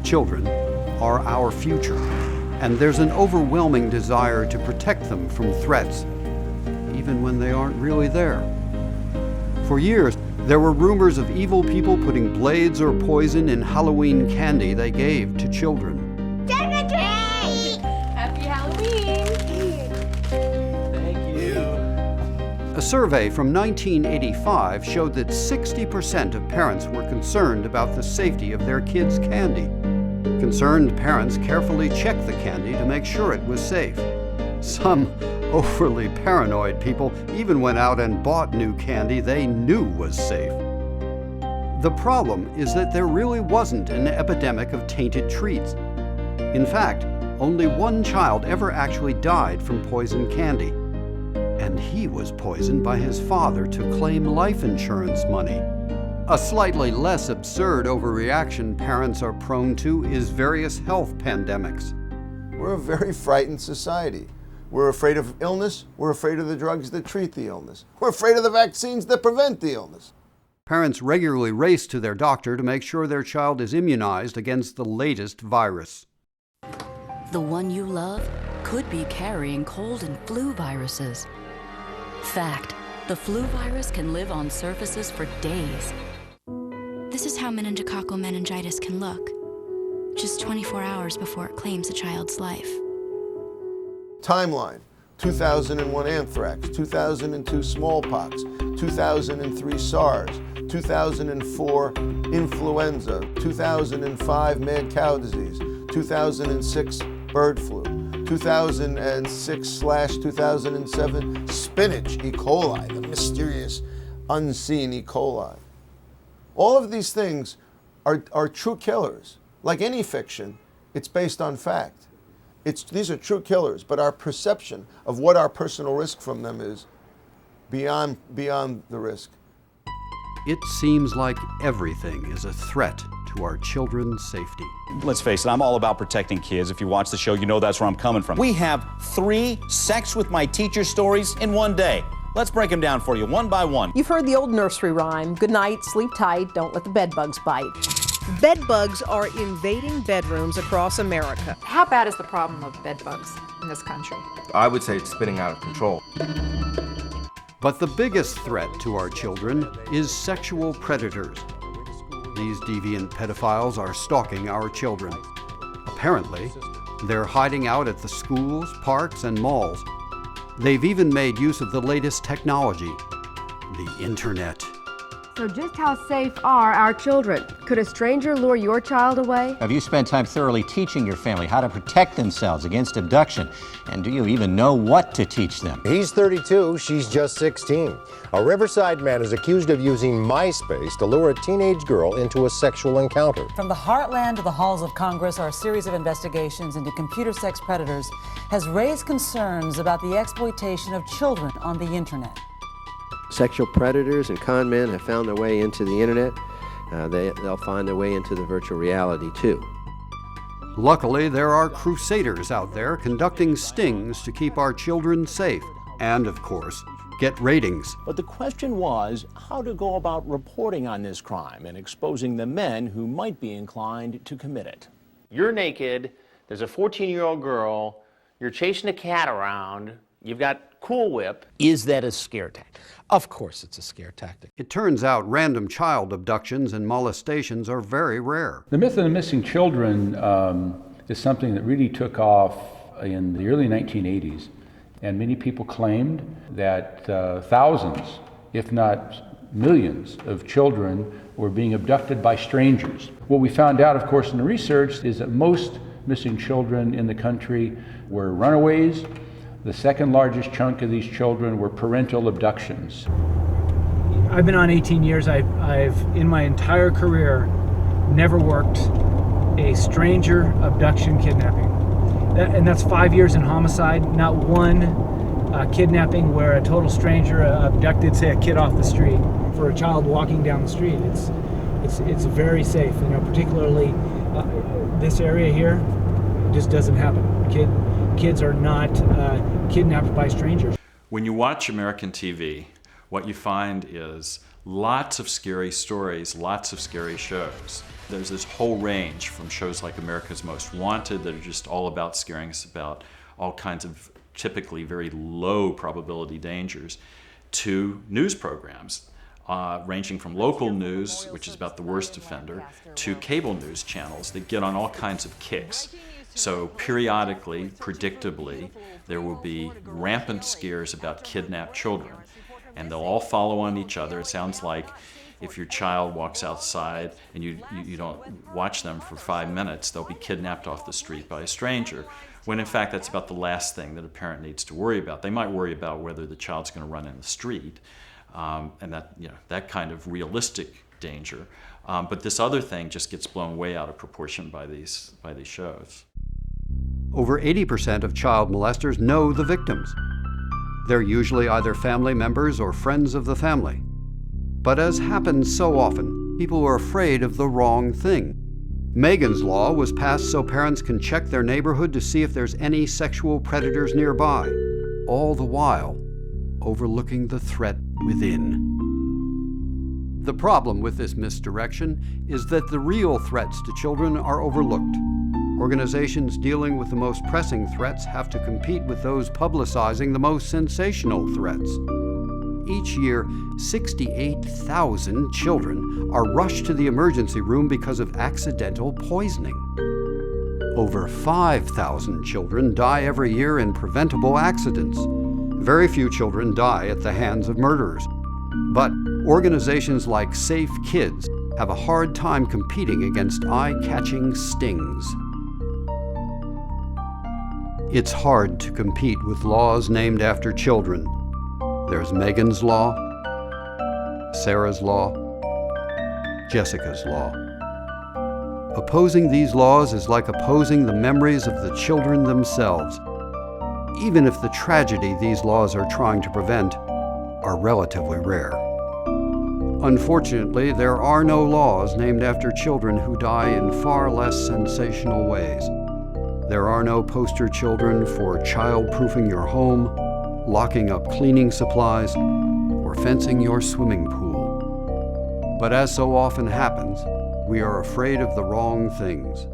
Children are our future, and there's an overwhelming desire to protect them from threats, even when they aren't really there. For years, there were rumors of evil people putting blades or poison in Halloween candy they gave to children. Happy Halloween! Thank you. A survey from 1985 showed that 60% of parents were concerned about the safety of their kids' candy. Concerned parents carefully checked the candy to make sure it was safe. Some overly paranoid people even went out and bought new candy they knew was safe. The problem is that there really wasn't an epidemic of tainted treats. In fact, only one child ever actually died from poisoned candy. And he was poisoned by his father to claim life insurance money. A slightly less absurd overreaction parents are prone to is various health pandemics. We're a very frightened society. We're afraid of illness. We're afraid of the drugs that treat the illness. We're afraid of the vaccines that prevent the illness. Parents regularly race to their doctor to make sure their child is immunized against the latest virus. The one you love could be carrying cold and flu viruses. Fact, the flu virus can live on surfaces for days. This is how meningococcal meningitis can look, just 24 hours before it claims a child's life. Timeline: 2001 anthrax, 2002 smallpox, 2003 SARS, 2004 influenza, 2005 mad cow disease, 2006 bird flu, 2006/2007 spinach E. coli, the mysterious unseen E. coli. All of these things are true killers. Like any fiction, it's based on fact. These are true killers, but our perception of what our personal risk from them is beyond the risk. It seems like everything is a threat to our children's safety. Let's face it, I'm all about protecting kids. If you watch the show, you know that's where I'm coming from. We have 3 sex with my teacher stories in one day. Let's break them down for you one by one. You've heard the old nursery rhyme, good night, sleep tight, don't let the bed bugs bite. Bed bugs are invading bedrooms across America. How bad is the problem of bed bugs in this country? I would say it's spinning out of control. But the biggest threat to our children is sexual predators. These deviant pedophiles are stalking our children. Apparently, they're hiding out at the schools, parks, and malls. They've even made use of the latest technology, the internet. So just how safe are our children? Could a stranger lure your child away? Have you spent time thoroughly teaching your family how to protect themselves against abduction? And do you even know what to teach them? He's 32, she's just 16. A Riverside man is accused of using MySpace to lure a teenage girl into a sexual encounter. From the heartland to the halls of Congress, our series of investigations into computer sex predators has raised concerns about the exploitation of children on the internet. Sexual predators and con men have found their way into the internet. They'll find their way into the virtual reality too. Luckily, there are crusaders out there conducting stings to keep our children safe and, of course, get ratings. But the question was how to go about reporting on this crime and exposing the men who might be inclined to commit it. You're naked, there's a 14-year-old girl, you're chasing a cat around, you've got Cool Whip. Is that a scare tactic? Of course it's a scare tactic. It turns out random child abductions and molestations are very rare. The myth of the missing children is something that really took off in the early 1980s. And many people claimed that thousands, if not millions, of children were being abducted by strangers. What we found out, of course, in the research is that most missing children in the country were runaways. The second largest chunk of these children were parental abductions. I've been on 18 years. I've in my entire career, never worked a stranger abduction kidnapping. And that's 5 years in homicide, not one kidnapping where a total stranger abducted, say, a kid off the street. For a child walking down the street, it's very safe. You know, particularly this area here, just doesn't happen. Kids are not kidnapped by strangers. When you watch American TV, what you find is lots of scary stories, lots of scary shows. There's this whole range from shows like America's Most Wanted that are just all about scaring us about all kinds of typically very low probability dangers, to news programs ranging from local news, which is about the worst offender, to cable news channels that get on all kinds of kicks. So periodically, predictably, there will be rampant scares about kidnapped children, and they'll all follow on each other. It sounds like if your child walks outside and you don't watch them for 5 minutes, they'll be kidnapped off the street by a stranger, when in fact that's about the last thing that a parent needs to worry about. They might worry about whether the child's going to run in the street, and that kind of realistic danger. But this other thing just gets blown way out of proportion by these shows. Over 80% of child molesters know the victims. They're usually either family members or friends of the family. But as happens so often, people are afraid of the wrong thing. Megan's Law was passed so parents can check their neighborhood to see if there's any sexual predators nearby, all the while overlooking the threat within. The problem with this misdirection is that the real threats to children are overlooked. Organizations dealing with the most pressing threats have to compete with those publicizing the most sensational threats. Each year, 68,000 children are rushed to the emergency room because of accidental poisoning. Over 5,000 children die every year in preventable accidents. Very few children die at the hands of murderers. But organizations like Safe Kids have a hard time competing against eye-catching stings. It's hard to compete with laws named after children. There's Megan's Law, Sarah's Law, Jessica's Law. Opposing these laws is like opposing the memories of the children themselves, even if the tragedy these laws are trying to prevent are relatively rare. Unfortunately, there are no laws named after children who die in far less sensational ways. There are no poster children for child-proofing your home, locking up cleaning supplies, or fencing your swimming pool. But as so often happens, we are afraid of the wrong things.